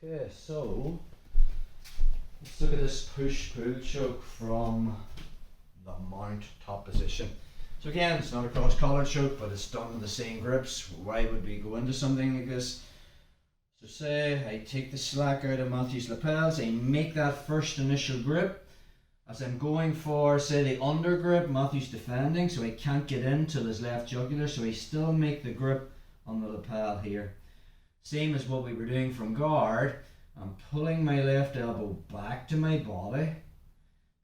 Okay, so let's look at this push-pull choke from the mount top position. So again, it's not a cross-collar choke, but it's done with the same grips. Why would we go into something like this? So say I take the slack out of Matthew's lapels, I make that first initial grip. As I'm going for, say, the under grip, Matthew's defending, so he can't get into his left jugular, so he still make the grip on the lapel here. Same as what we were doing from guard, I'm pulling my left elbow back to my body,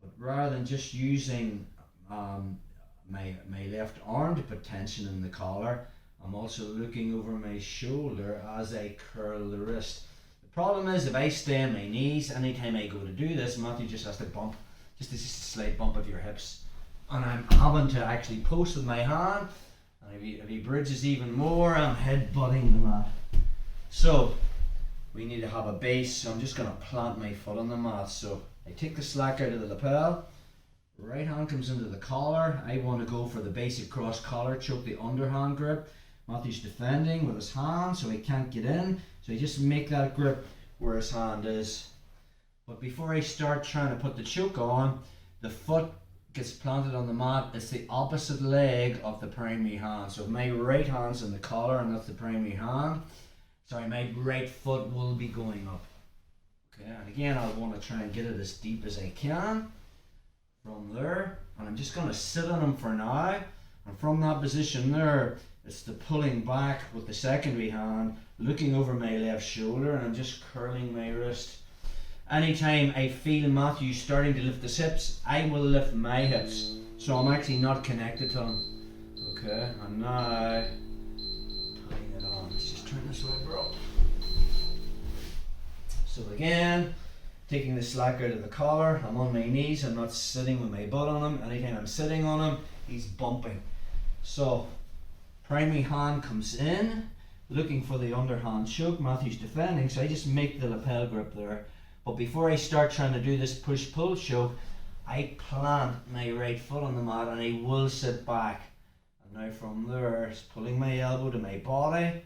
but rather than just using my left arm to put tension in the collar, I'm also looking over my shoulder as I curl the wrist. The problem is if I stay on my knees, anytime I go to do this, Matthew just has to bump, just a slight bump of your hips. And I'm having to actually post with my hand, and if he bridges even more, I'm headbutting the mat. So we need to have a base, so I'm just going to plant my foot on the mat. So I take the slack out of the lapel, right hand comes into the collar. I want to go for the basic cross collar choke, the underhand grip. Matthew's defending with his hand, so he can't get in. So I just make that grip where his hand is. But before I start trying to put the choke on, the foot gets planted on the mat. It's the opposite leg of the primary hand. So my right hand's in the collar, and that's the primary hand. Sorry, my right foot will be going up. Okay, and again, I want to try and get it as deep as I can from there. And I'm just going to sit on him for now. And from that position there, it's the pulling back with the secondary hand, looking over my left shoulder, and I'm just curling my wrist. Anytime I feel Matthew starting to lift his hips, I will lift my hips. So I'm actually not connected to him. Okay, and now putting it on. Let's just turn this way, bro. So again, taking the slack out of the collar, I'm on my knees, I'm not sitting with my butt on him. Anytime I'm sitting on him, he's bumping. So primary hand comes in, looking for the underhand choke. Matthew's defending, so I just make the lapel grip there. But before I start trying to do this push-pull choke, I plant my right foot on the mat and I will sit back. And now from there, it's pulling my elbow to my body,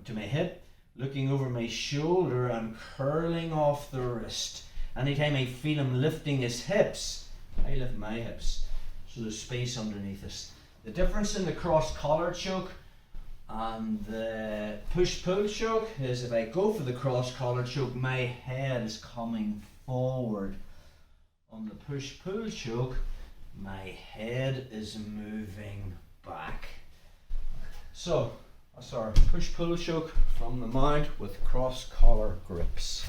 to my hip, looking over my shoulder and curling off the wrist. Anytime I feel him lifting his hips, I lift my hips. So there's space underneath us. The difference in the cross-collar choke and the push-pull choke is if I go for the cross-collar choke, my head is coming forward. On the push-pull choke, my head is moving back. So, that's our push-pull choke from the mount with cross-collar grips.